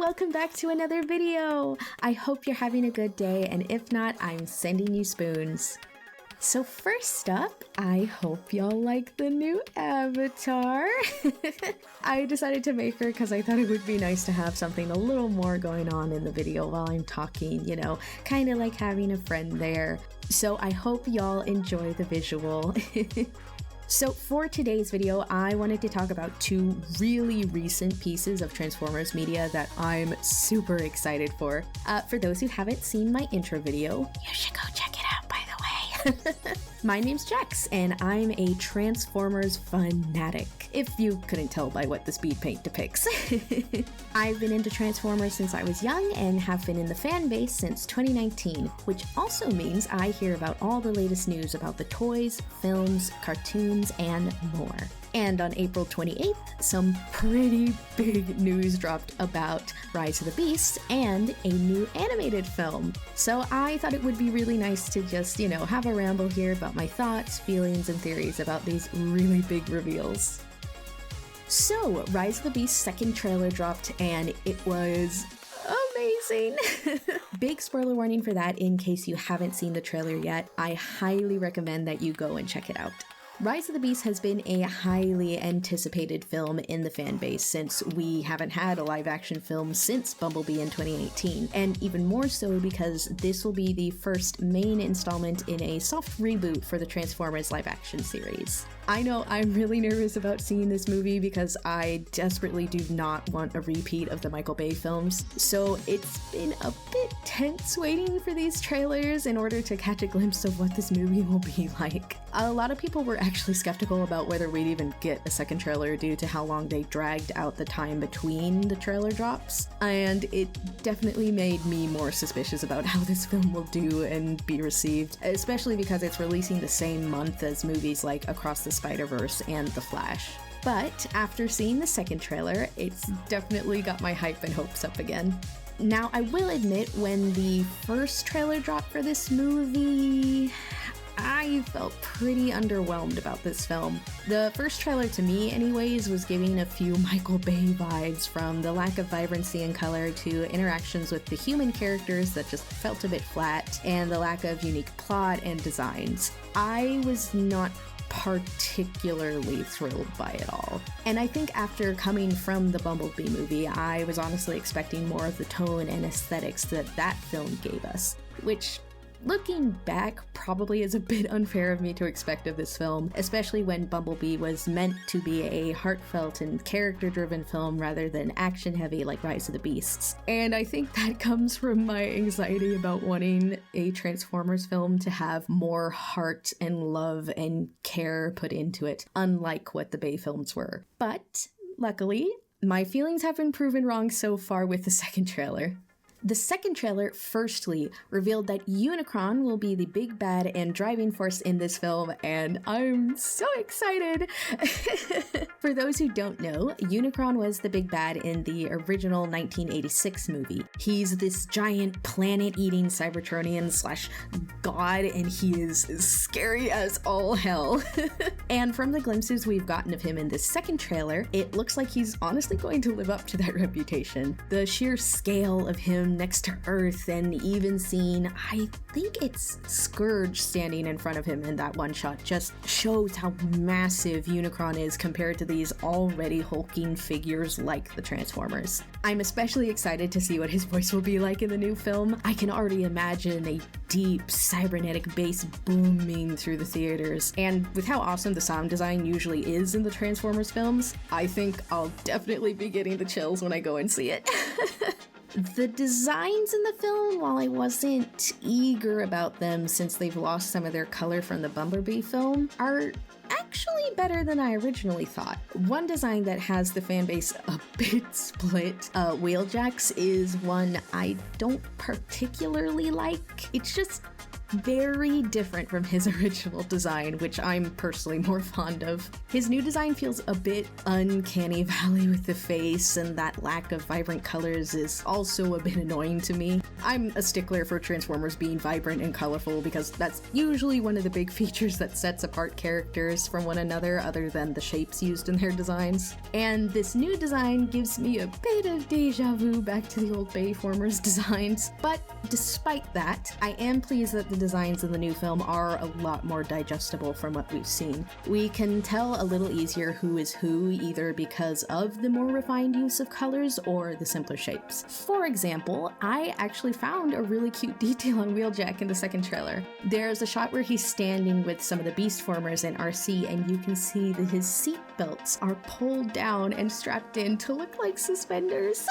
welcome back to another video! I hope you're having a good day, and if not, I'm sending you spoons. So first up, I hope y'all like the new avatar. I decided to make her because I thought it would be nice to have something a little more going on in the video while I'm talking, you know, kind of like having a friend there. So I hope y'all enjoy the visual. So for today's video, I wanted to talk about two really recent pieces of Transformers media that I'm super excited for. For those who haven't seen my intro video, you should go check it out, by the way. My name's Jax, and I'm a Transformers fanatic, if you couldn't tell by what the Speedpaint depicts. I've been into Transformers since I was young and have been in the fan base since 2019, which also means I hear about all the latest news about the toys, films, cartoons, and more. And on April 28th, some pretty big news dropped about Rise of the Beasts and a new animated film. So I thought it would be really nice to just, you know, have a ramble here about my thoughts, feelings, and theories about these really big reveals. So, Rise of the Beasts' second trailer dropped, and it was amazing. Big spoiler warning for that in case you haven't seen the trailer yet. I highly recommend that you go and check it out. Rise of the Beasts has been a highly anticipated film in the fan base since we haven't had a live-action film since Bumblebee in 2018, and even more so because this will be the first main installment in a soft reboot for the Transformers live-action series. I know I'm really nervous about seeing this movie because I desperately do not want a repeat of the Michael Bay films, so it's been a bit tense waiting for these trailers in order to catch a glimpse of what this movie will be like. A lot of people were actually skeptical about whether we'd even get a second trailer due to how long they dragged out the time between the trailer drops, and it definitely made me more suspicious about how this film will do and be received, especially because it's releasing the same month as movies like Across the Spider-Verse and The Flash. But after seeing the second trailer, it's definitely got my hype and hopes up again. Now, I will admit, when the first trailer dropped for this movie, I felt pretty underwhelmed about this film. The first trailer, to me anyways, was giving a few Michael Bay vibes, from the lack of vibrancy and color to interactions with the human characters that just felt a bit flat, and the lack of unique plot and designs. I was not particularly thrilled by it all. And I think after coming from the Bumblebee movie, I was honestly expecting more of the tone and aesthetics that film gave us, which, looking back, probably is a bit unfair of me to expect of this film, especially when Bumblebee was meant to be a heartfelt and character-driven film rather than action-heavy like Rise of the Beasts. And I think that comes from my anxiety about wanting a Transformers film to have more heart and love and care put into it, unlike what the Bay films were. But, luckily, my feelings have been proven wrong so far with the second trailer. The second trailer, firstly, revealed that Unicron will be the big bad and driving force in this film, and I'm so excited! For those who don't know, Unicron was the big bad in the original 1986 movie. He's this giant planet-eating Cybertronian / god, and he is scary as all hell. And from the glimpses we've gotten of him in this second trailer, it looks like he's honestly going to live up to that reputation. The sheer scale of him next to Earth, and even seeing, I think it's Scourge standing in front of him in that one shot, just shows how massive Unicron is compared to these already hulking figures like the Transformers. I'm especially excited to see what his voice will be like in the new film. I can already imagine a deep cybernetic bass booming through the theaters, and with how awesome the sound design usually is in the Transformers films, I think I'll definitely be getting the chills when I go and see it. The designs in the film, while I wasn't eager about them since they've lost some of their color from the Bumblebee film, are actually better than I originally thought. One design that has the fanbase a bit split, NuclearJax, is one I don't particularly like. It's just very different from his original design, which I'm personally more fond of. His new design feels a bit uncanny valley with the face, and that lack of vibrant colors is also a bit annoying to me. I'm a stickler for Transformers being vibrant and colorful because that's usually one of the big features that sets apart characters from one another other than the shapes used in their designs. And this new design gives me a bit of deja vu back to the old Bayformers designs. But despite that, I am pleased that the designs in the new film are a lot more digestible from what we've seen. We can tell a little easier who is who, either because of the more refined use of colors or the simpler shapes. For example, I actually found a really cute detail on Wheeljack in the second trailer. There's a shot where he's standing with some of the Beastformers in RC, and you can see that his seat belts are pulled down and strapped in to look like suspenders.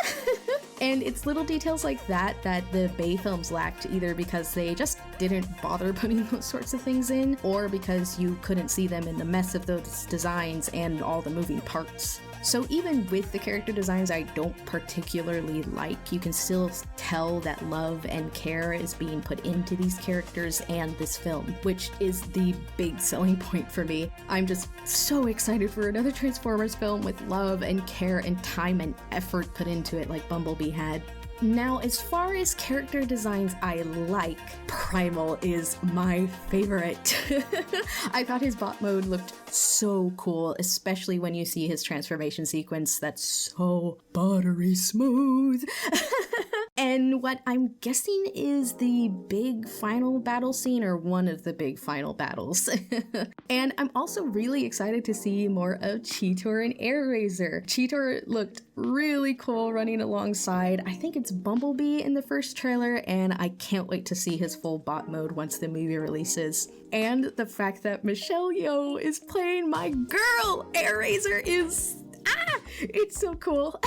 And it's little details like that that the Bay films lacked, either because they just didn't bother putting those sorts of things in, or because you couldn't see them in the mess of those designs and all the moving parts. So even with the character designs I don't particularly like, you can still tell that love and care is being put into these characters and this film, which is the big selling point for me. I'm just so excited for another Transformers film with love and care and time and effort put into it like Bumblebee had. Now, as far as character designs I like, Primal is my favorite. I thought his bot mode looked so cool, especially when you see his transformation sequence that's so buttery smooth. And what I'm guessing is the big final battle scene, or one of the big final battles. And I'm also really excited to see more of Cheetor and Airazor. Cheetor looked really cool running alongside, I think it's Bumblebee in the first trailer, and I can't wait to see his full bot mode once the movie releases. And the fact that Michelle Yeoh is playing my girl Airazor is... it's so cool.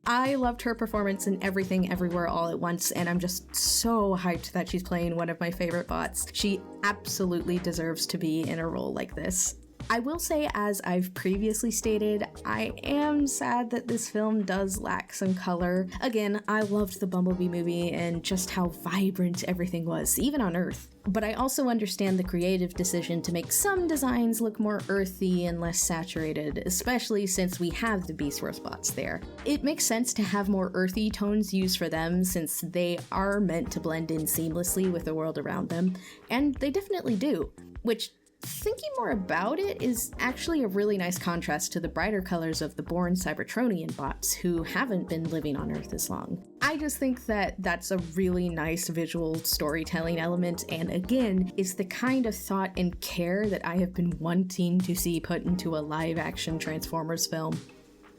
I loved her performance in Everything Everywhere All at Once, and I'm just so hyped that she's playing one of my favorite bots. She absolutely deserves to be in a role like this. I will say, as I've previously stated, I am sad that this film does lack some color. Again, I loved the Bumblebee movie and just how vibrant everything was, even on Earth. But I also understand the creative decision to make some designs look more earthy and less saturated, especially since we have the Beast Wars bots there. It makes sense to have more earthy tones used for them since they are meant to blend in seamlessly with the world around them, and they definitely do, which, thinking more about it, is actually a really nice contrast to the brighter colors of the born Cybertronian bots who haven't been living on Earth as long. I just think that that's a really nice visual storytelling element, and again, is the kind of thought and care that I have been wanting to see put into a live-action Transformers film.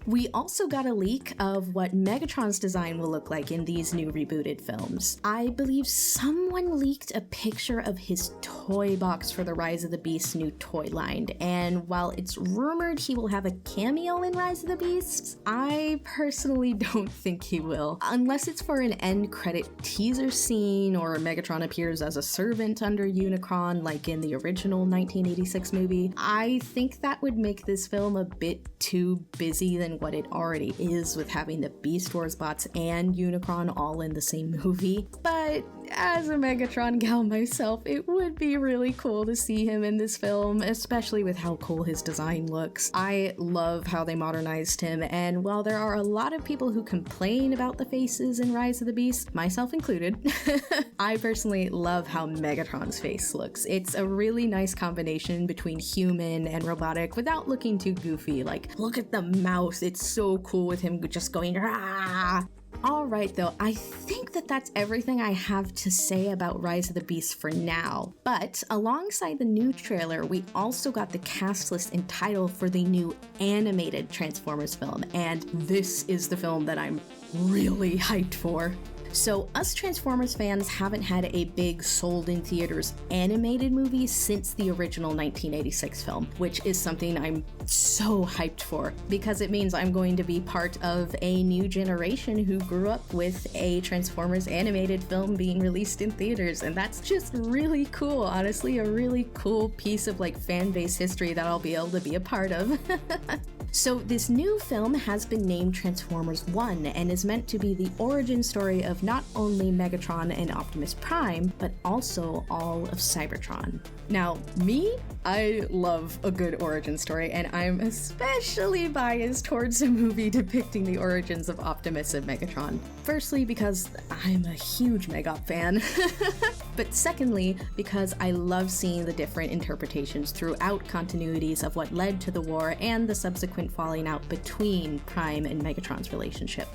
We also got a leak of what Megatron's design will look like in these new rebooted films. I believe someone leaked a picture of his toy box for the Rise of the Beasts new toy line, and while it's rumored he will have a cameo in Rise of the Beasts, I personally don't think he will. Unless it's for an end credit teaser scene, or Megatron appears as a servant under Unicron like in the original 1986 movie. I think that would make this film a bit too busy than what it already is with having the Beast Wars bots and Unicron all in the same movie. But as a Megatron gal myself, it would be really cool to see him in this film, especially with how cool his design looks. I love how they modernized him, and while there are a lot of people who complain about the faces in Rise of the Beast, myself included, I personally love how Megatron's face looks. It's a really nice combination between human and robotic without looking too goofy. Like, look at the mouth, it's so cool with him just going rah. Alright though, I think that that's everything I have to say about Rise of the Beasts for now. But alongside the new trailer, we also got the cast list and title for the new animated Transformers film, and this is the film that I'm really hyped for. So us Transformers fans haven't had a big sold in theaters animated movie since the original 1986 film, which is something I'm so hyped for because it means I'm going to be part of a new generation who grew up with a Transformers animated film being released in theaters, and that's just really cool. Honestly, a really cool piece of like fan base history that I'll be able to be a part of. So this new film has been named Transformers 1 and is meant to be the origin story of not only Megatron and Optimus Prime, but also all of Cybertron. Now, me, I love a good origin story, and I'm especially biased towards a movie depicting the origins of Optimus and Megatron. Firstly, because I'm a huge Megop fan, but secondly, because I love seeing the different interpretations throughout continuities of what led to the war and the subsequent falling out between Prime and Megatron's relationship.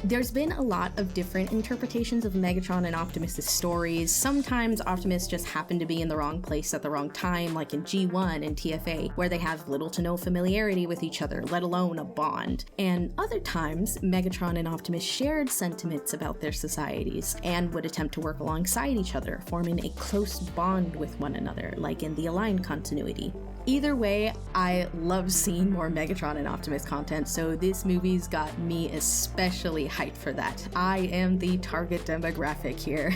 There's been a lot of different interpretations of Megatron and Optimus' stories. Sometimes Optimus just happened to be in the wrong place at the wrong time, like in G1 and TFA, where they have little to no familiarity with each other, let alone a bond. And other times, Megatron and Optimus shared sentiments about their societies and would attempt to work alongside each other, forming a close bond with one another, like in the Aligned continuity. Either way, I love seeing more Megatron and Optimus content, so this movie's got me especially hyped for that. I am the target demographic here.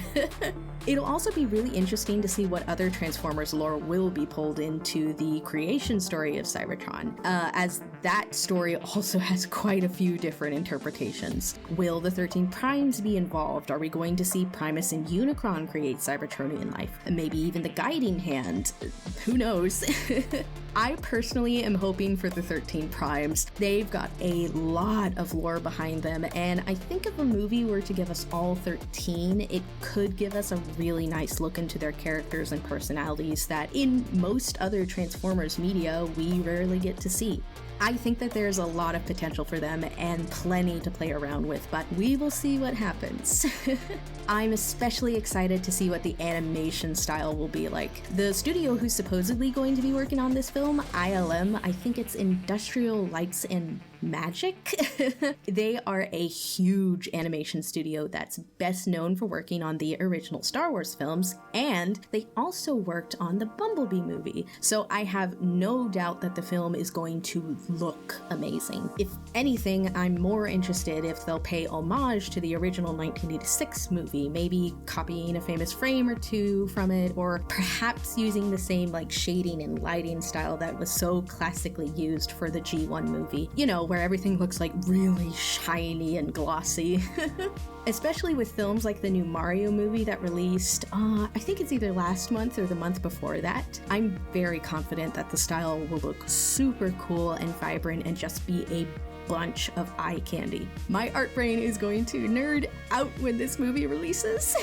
It'll also be really interesting to see what other Transformers lore will be pulled into the creation story of Cybertron, as that story also has quite a few different interpretations. Will the 13 Primes be involved? Are we going to see Primus and Unicron create Cybertronian life? Maybe even the Guiding Hand? Who knows? I personally am hoping for the 13 Primes. They've got a lot of lore behind them, and I think if a movie were to give us all 13, it could give us a really nice look into their characters and personalities that in most other Transformers media we rarely get to see. I think that there's a lot of potential for them and plenty to play around with, but we will see what happens. I'm especially excited to see what the animation style will be like. The studio who's supposedly going to be working on this film, ILM, I think it's Industrial Lights and Magic. They are a huge animation studio that's best known for working on the original Star Wars films, and they also worked on the Bumblebee movie, so I have no doubt that the film is going to look amazing. If anything, I'm more interested if they'll pay homage to the original 1986 movie, maybe copying a famous frame or two from it, or perhaps using the same shading and lighting style that was so classically used for the G1 movie. You know, where everything looks really shiny and glossy. Especially with films like the new Mario movie that released, I think it's either last month or the month before that. I'm very confident that the style will look super cool and vibrant and just be a bunch of eye candy. My art brain is going to nerd out when this movie releases.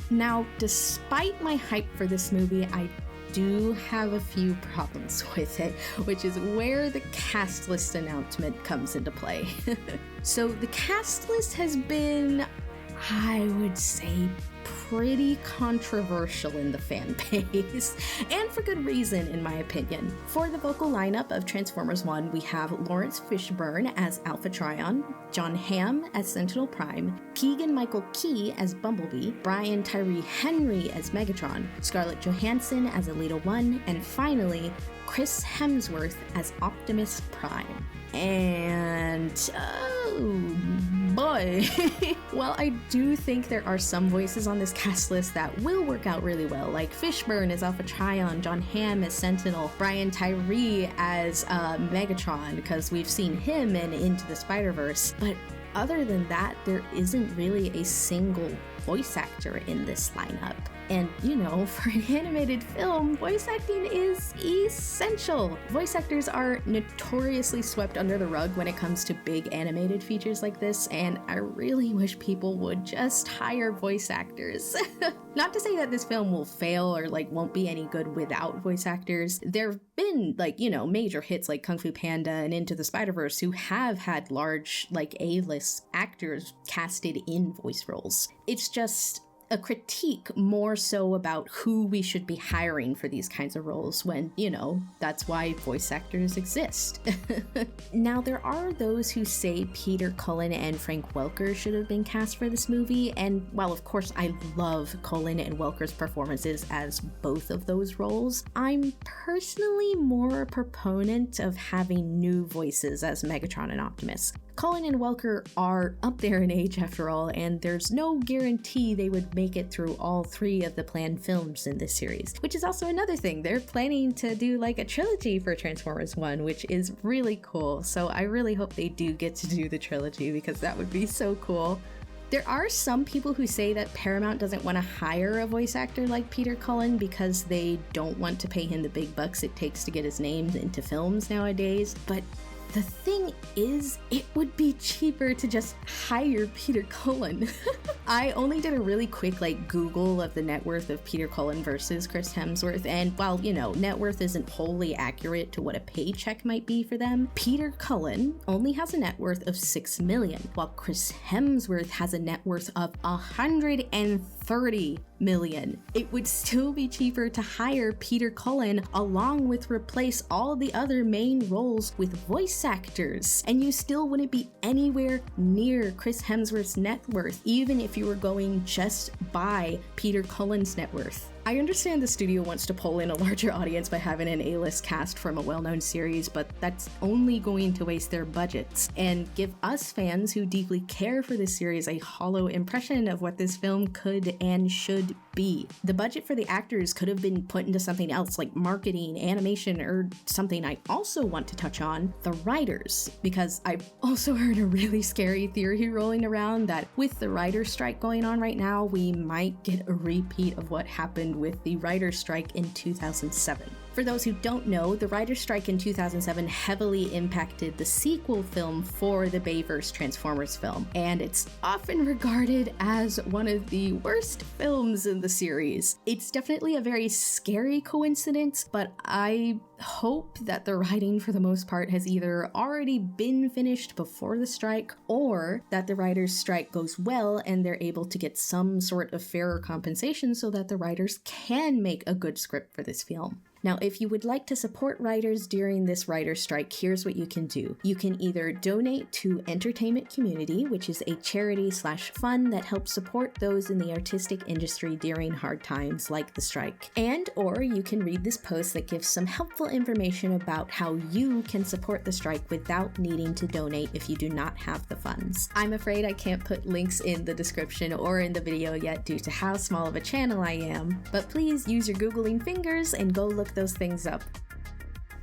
Now, despite my hype for this movie, I do have a few problems with it, which is where the cast list announcement comes into play. So the cast list has been, I would say, pretty controversial in the fan base, and for good reason in my opinion. For the vocal lineup of Transformers 1, we have Lawrence Fishburne as Alpha Trion, John Hamm as Sentinel Prime, Keegan-Michael Key as Bumblebee, Brian Tyree Henry as Megatron, Scarlett Johansson as Alita 1, and finally, Chris Hemsworth as Optimus Prime. And, oh boy. Well, I do think there are some voices on this cast list that will work out really well, like Fishburne as Alpha Trion, John Hamm as Sentinel, Brian Tyree as Megatron, because we've seen him in Into the Spider-Verse. But other than that, there isn't really a single voice actor in this lineup. And, you know, for an animated film, voice acting is essential. Voice actors are notoriously swept under the rug when it comes to big animated features like this, and I really wish people would just hire voice actors. Not to say that this film will fail or, won't be any good without voice actors. There have been, major hits like Kung Fu Panda and Into the Spider-Verse who have had large, A-list actors casted in voice roles. It's just a critique more so about who we should be hiring for these kinds of roles when, that's why voice actors exist. Now, there are those who say Peter Cullen and Frank Welker should have been cast for this movie, and while of course I love Cullen and Welker's performances as both of those roles, I'm personally more a proponent of having new voices as Megatron and Optimus. Cullen and Welker are up there in age after all, and there's no guarantee they would make it through all 3 of the planned films in this series, which is also another thing. They're planning to do like a trilogy for Transformers 1, which is really cool, so I really hope they do get to do the trilogy because that would be so cool. There are some people who say that Paramount doesn't want to hire a voice actor like Peter Cullen because they don't want to pay him the big bucks it takes to get his name into films nowadays, but the thing is, it would be cheaper to just hire Peter Cullen. I only did a really quick Google of the net worth of Peter Cullen versus Chris Hemsworth, and while, net worth isn't wholly accurate to what a paycheck might be for them, Peter Cullen only has a net worth of $6 million, while Chris Hemsworth has a net worth of $130 million. It would still be cheaper to hire Peter Cullen along with replace all the other main roles with voice actors, and you still wouldn't be anywhere near Chris Hemsworth's net worth, even if you were going just by Peter Cullen's net worth. I understand the studio wants to pull in a larger audience by having an A-list cast from a well-known series, but that's only going to waste their budgets and give us fans who deeply care for this series a hollow impression of what this film could and should be. The budget for the actors could have been put into something else like marketing, animation, or something I also want to touch on, the writers, because I've also heard a really scary theory rolling around that with the writer's strike going on right now, we might get a repeat of what happened with the writer's strike in 2007. For those who don't know, the writer's strike in 2007 heavily impacted the sequel film for the Bayverse Transformers film, and it's often regarded as one of the worst films in the series. It's definitely a very scary coincidence, but I hope that the writing for the most part has either already been finished before the strike, or that the writer's strike goes well and they're able to get some sort of fairer compensation so that the writers can make a good script for this film. Now, if you would like to support writers during this writer's strike, here's what you can do. You can either donate to Entertainment Community, which is a charity/fund that helps support those in the artistic industry during hard times like the strike. Or you can read this post that gives some helpful information about how you can support the strike without needing to donate if you do not have the funds. I'm afraid I can't put links in the description or in the video yet due to how small of a channel I am, but please use your Googling fingers and go look those things up.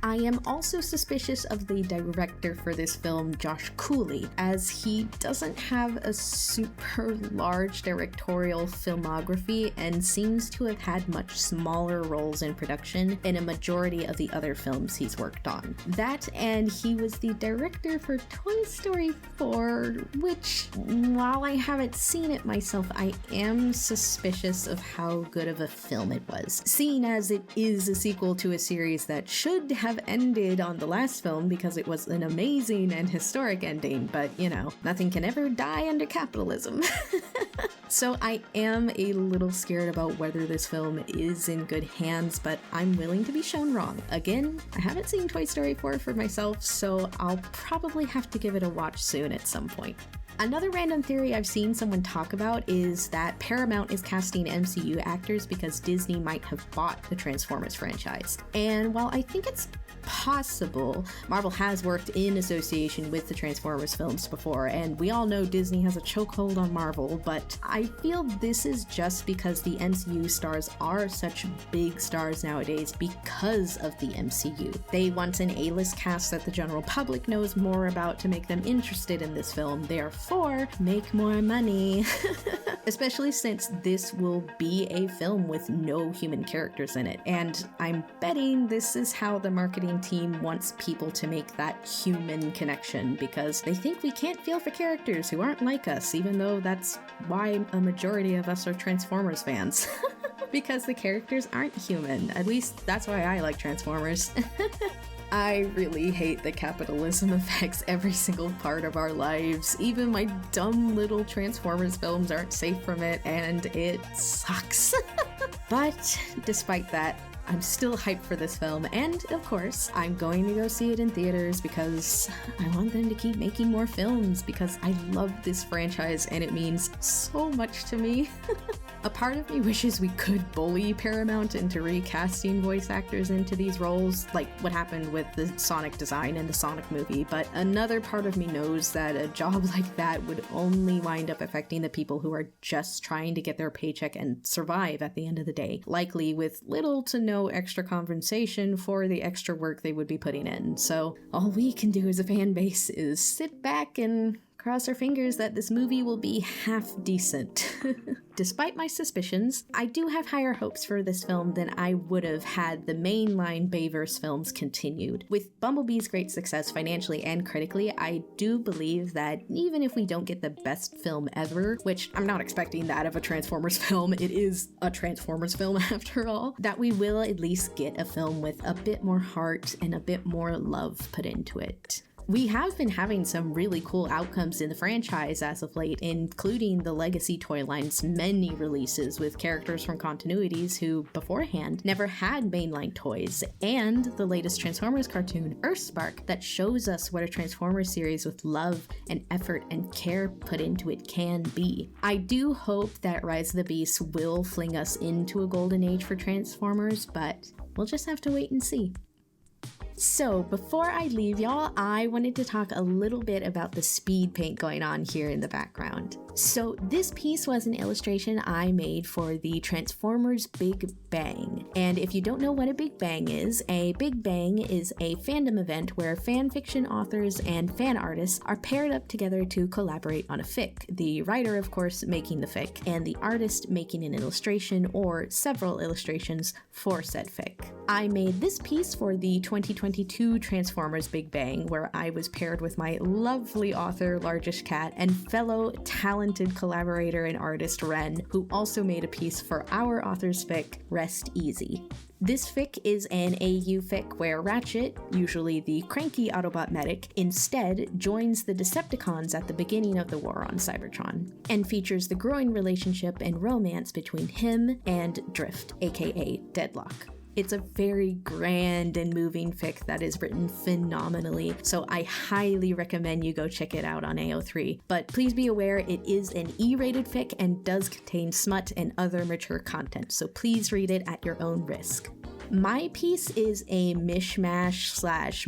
I am also suspicious of the director for this film, Josh Cooley, as he doesn't have a super large directorial filmography and seems to have had much smaller roles in production in a majority of the other films he's worked on. That, and he was the director for Toy Story 4, which, while I haven't seen it myself, I am suspicious of how good of a film it was, seeing as it is a sequel to a series that should have ended on the last film because it was an amazing and historic ending, but nothing can ever die under capitalism. So I am a little scared about whether this film is in good hands, but I'm willing to be shown wrong. Again, I haven't seen Toy Story 4 for myself, so I'll probably have to give it a watch soon at some point. Another random theory I've seen someone talk about is that Paramount is casting MCU actors because Disney might have bought the Transformers franchise. And while I think it's possible, Marvel has worked in association with the Transformers films before, and we all know Disney has a chokehold on Marvel, but I feel this is just because the MCU stars are such big stars nowadays because of the MCU. They want an A-list cast that the general public knows more about to make them interested in this film, therefore make more money. Especially since this will be a film with no human characters in it, and I'm betting this is how the marketing team wants people to make that human connection, because they think we can't feel for characters who aren't like us, even though that's why a majority of us are Transformers fans. Because the characters aren't human. At least that's why I like Transformers. I really hate that capitalism affects every single part of our lives. Even my dumb little Transformers films aren't safe from it, and it sucks. But despite that, I'm still hyped for this film, and of course, I'm going to go see it in theaters because I want them to keep making more films because I love this franchise and it means so much to me. A part of me wishes we could bully Paramount into recasting voice actors into these roles, like what happened with the Sonic design in the Sonic movie, but another part of me knows that a job like that would only wind up affecting the people who are just trying to get their paycheck and survive at the end of the day, likely with little to no extra compensation for the extra work they would be putting in. So all we can do as a fan base is sit back and cross our fingers that this movie will be half decent. Despite my suspicions, I do have higher hopes for this film than I would have had the mainline Bayverse films continued. With Bumblebee's great success financially and critically, I do believe that even if we don't get the best film ever, which I'm not expecting that of a Transformers film, it is a Transformers film after all, that we will at least get a film with a bit more heart and a bit more love put into it. We have been having some really cool outcomes in the franchise as of late, including the Legacy toy line's many releases with characters from continuities who, beforehand, never had mainline toys, and the latest Transformers cartoon, Earthspark, that shows us what a Transformers series with love and effort and care put into it can be. I do hope that Rise of the Beasts will fling us into a golden age for Transformers, but we'll just have to wait and see. So before I leave y'all, I wanted to talk a little bit about the speed paint going on here in the background. So this piece was an illustration I made for the Transformers Big Bang. And if you don't know what a Big Bang is a fandom event where fan fiction authors and fan artists are paired up together to collaborate on a fic. The writer, of course, making the fic, and the artist making an illustration or several illustrations for said fic. I made this piece for the 2022 Transformers Big Bang, where I was paired with my lovely author, Largish Cat, and fellow talented collaborator and artist, Ren, who also made a piece for our author's fic, Rest Easy. This fic is an AU fic where Ratchet, usually the cranky Autobot medic, instead joins the Decepticons at the beginning of the war on Cybertron, and features the growing relationship and romance between him and Drift, aka Deadlock. It's a very grand and moving fic that is written phenomenally, so I highly recommend you go check it out on AO3. But please be aware it is an E-rated fic and does contain smut and other mature content, so please read it at your own risk. My piece is a mishmash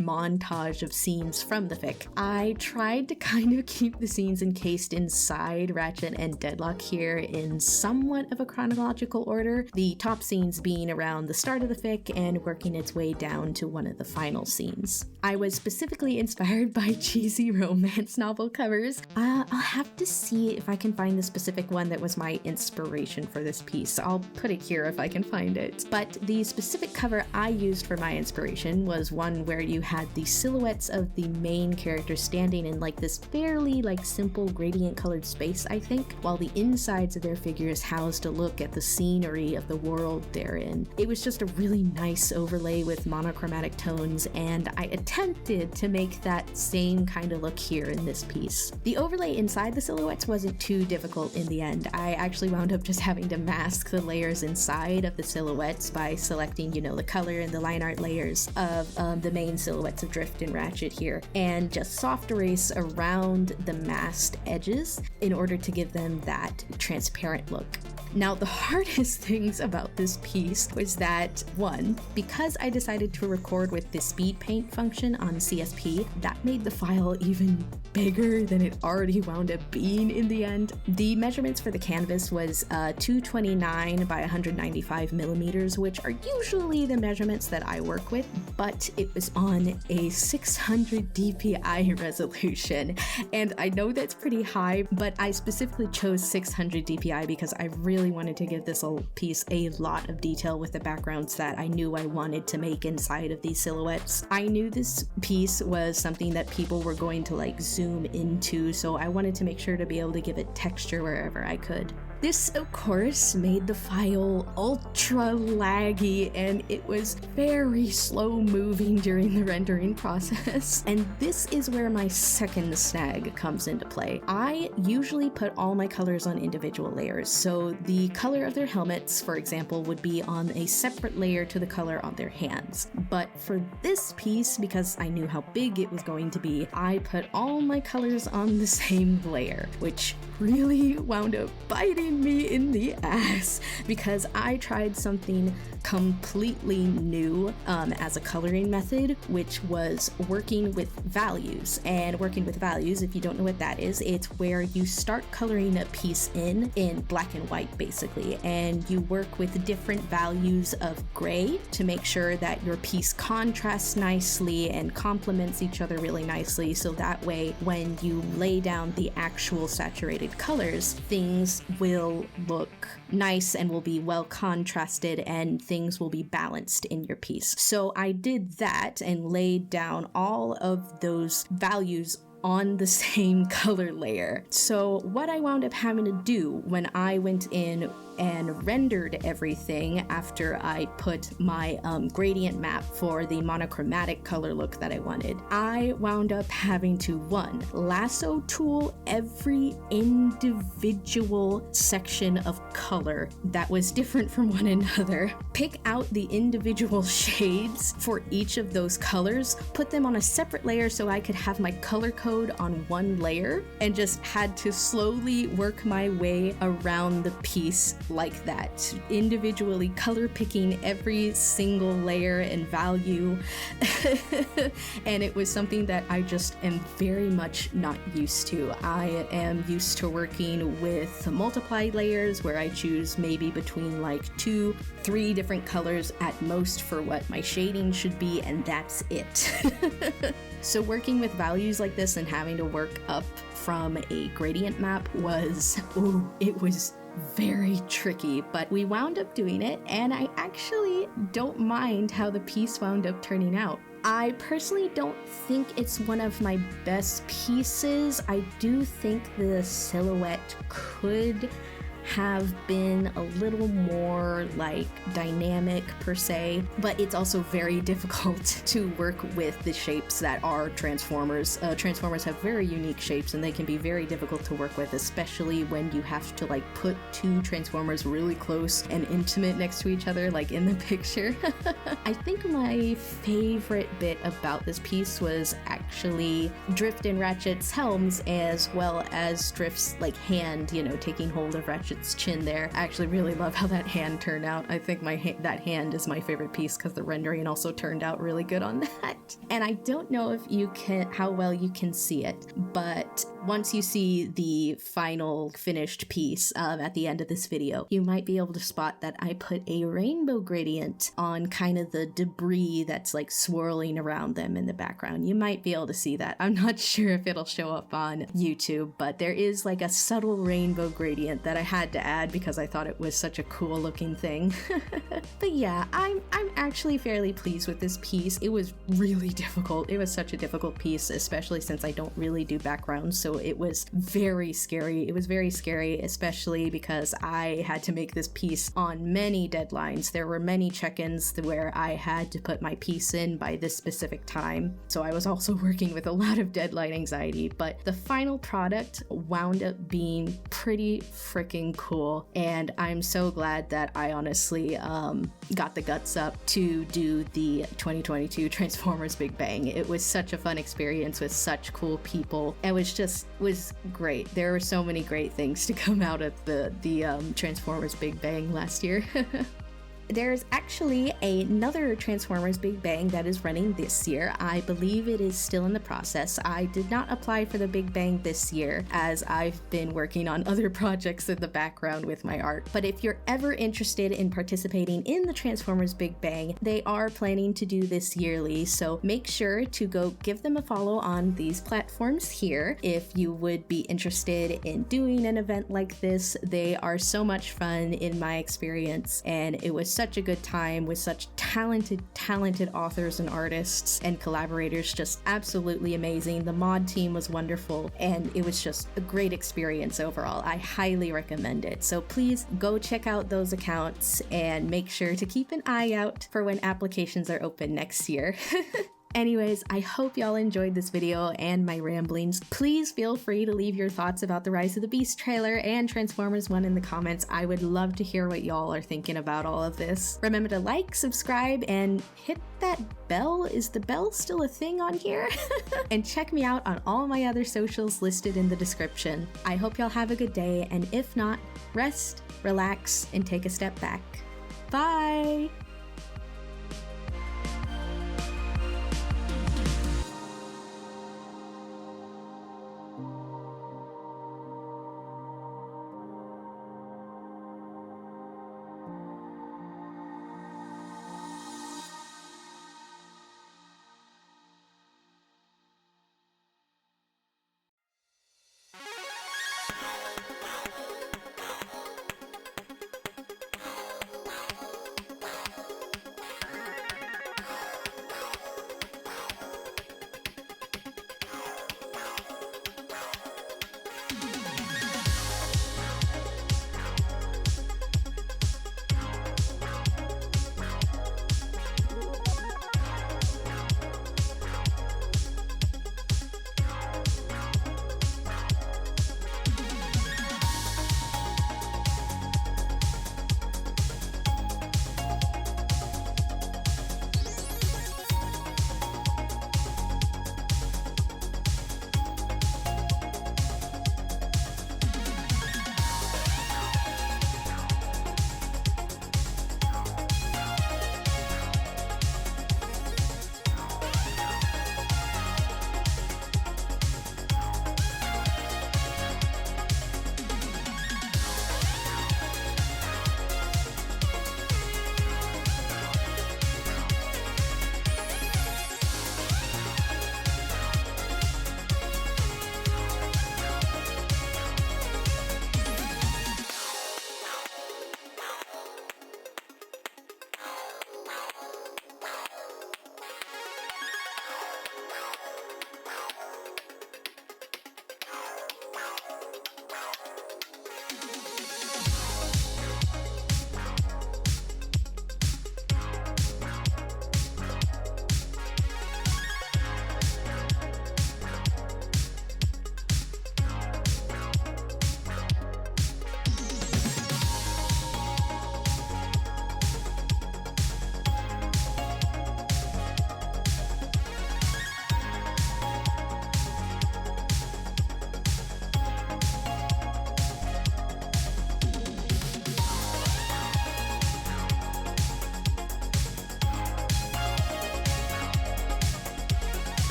/ montage of scenes from the fic. I tried to kind of keep the scenes encased inside Ratchet and Deadlock here in somewhat of a chronological order, the top scenes being around the start of the fic and working its way down to one of the final scenes. I was specifically inspired by cheesy romance novel covers. I'll have to see if I can find the specific one that was my inspiration for this piece. I'll put it here if I can find it. But the specific cover I used for my inspiration was one where you had the silhouettes of the main characters standing in like this fairly simple gradient colored space, I think, while the insides of their figures housed a look at the scenery of the world they're in. It was just a really nice overlay with monochromatic tones, and I attempted to make that same kind of look here in this piece. The overlay inside the silhouettes wasn't too difficult in the end. I actually wound up just having to mask the layers inside of the silhouettes by selecting, the color and the line art layers of the main silhouettes of Drift and Ratchet here, and just soft erase around the masked edges in order to give them that transparent look. Now, the hardest things about this piece was that, one, because I decided to record with the Speedpaint function on CSP, that made the file even bigger than it already wound up being in the end. The measurements for the canvas was 229 by 195 millimeters, which are usually the measurements that I work with, but it was on a 600 DPI resolution. And I know that's pretty high, but I specifically chose 600 DPI because I really wanted to give this piece a lot of detail with the backgrounds that I knew I wanted to make inside of these silhouettes. I knew this piece was something that people were going to zoom into, so I wanted to make sure to be able to give it texture wherever I could. This, of course, made the file ultra laggy, and it was very slow moving during the rendering process. And this is where my second snag comes into play. I usually put all my colors on individual layers, so the color of their helmets, for example, would be on a separate layer to the color on their hands. But for this piece, because I knew how big it was going to be, I put all my colors on the same layer, which really wound up biting biting me in the ass because I tried something completely new as a coloring method, which was working with values. And working with values, if you don't know what that is, it's where you start coloring a piece in black and white basically, and you work with different values of gray to make sure that your piece contrasts nicely and complements each other really nicely, so that way when you lay down the actual saturated colors, things will look nice and will be well contrasted and things will be balanced in your piece. So I did that and laid down all of those values on the same color layer. So what I wound up having to do when I went in and rendered everything after I put my gradient map for the monochromatic color look that I wanted, I wound up having to, one, lasso tool every individual section of color that was different from one another, pick out the individual shades for each of those colors, put them on a separate layer so I could have my color code on one layer, and just had to slowly work my way around the piece like that, individually color picking every single layer and value. And it was something that I just am very much not used to. I am used to working with multiplied layers where I choose maybe between like 2-3 different colors at most for what my shading should be, and that's it. So working with values like this and having to work up from a gradient map was, it was very tricky, but we wound up doing it, and I actually don't mind how the piece wound up turning out. I personally don't think it's one of my best pieces. I do think the silhouette could have been a little more like dynamic per se, but it's also very difficult to work with the shapes that are Transformers. Transformers have very unique shapes and they can be very difficult to work with, especially when you have to like put two Transformers really close and intimate next to each other like in the picture. I think my favorite bit about this piece was actually Drift and Ratchet's helms, as well as Drift's like hand, you know, taking hold of Ratchet's chin there. I actually really love how that hand turned out. I think that hand is my favorite piece because the rendering also turned out really good on that. And I don't know if you can, how well you can see it, but once you see the final finished piece at the end of this video, you might be able to spot that I put a rainbow gradient on kind of the debris that's like swirling around them in the background. You might be able to see that. I'm not sure if it'll show up on YouTube, but there is like a subtle rainbow gradient that I had to add because I thought it was such a cool looking thing. But yeah, I'm actually fairly pleased with this piece. It was really difficult. It was such a difficult piece, especially since I don't really do backgrounds, so it was very scary. It was very scary, especially because I had to make this piece on many deadlines. There were many check-ins where I had to put my piece in by this specific time, so I was also working with a lot of deadline anxiety, but the final product wound up being pretty freaking cool, and I'm so glad that I honestly got the guts up to do the 2022 Transformers Big Bang. It was such a fun experience with such cool people. It was great. There were so many great things to come out of the Transformers Big Bang last year. There's actually another Transformers Big Bang that is running this year. I believe it is still in the process. I did not apply for the Big Bang this year as I've been working on other projects in the background with my art. But if you're ever interested in participating in the Transformers Big Bang, they are planning to do this yearly, so make sure to go give them a follow on these platforms here if you would be interested in doing an event like this. They are so much fun in my experience, and it was such a good time with such talented authors and artists and collaborators, just absolutely amazing. The mod team was wonderful, and it was just a great experience overall. I highly recommend it. So please go check out those accounts and make sure to keep an eye out for when applications are open next year. Anyways, I hope y'all enjoyed this video and my ramblings. Please feel free to leave your thoughts about the Rise of the Beast trailer and Transformers 1 in the comments. I would love to hear what y'all are thinking about all of this. Remember to like, subscribe, and hit that bell. Is the bell still a thing on here? And check me out on all my other socials listed in the description. I hope y'all have a good day, and if not, rest, relax, and take a step back. Bye!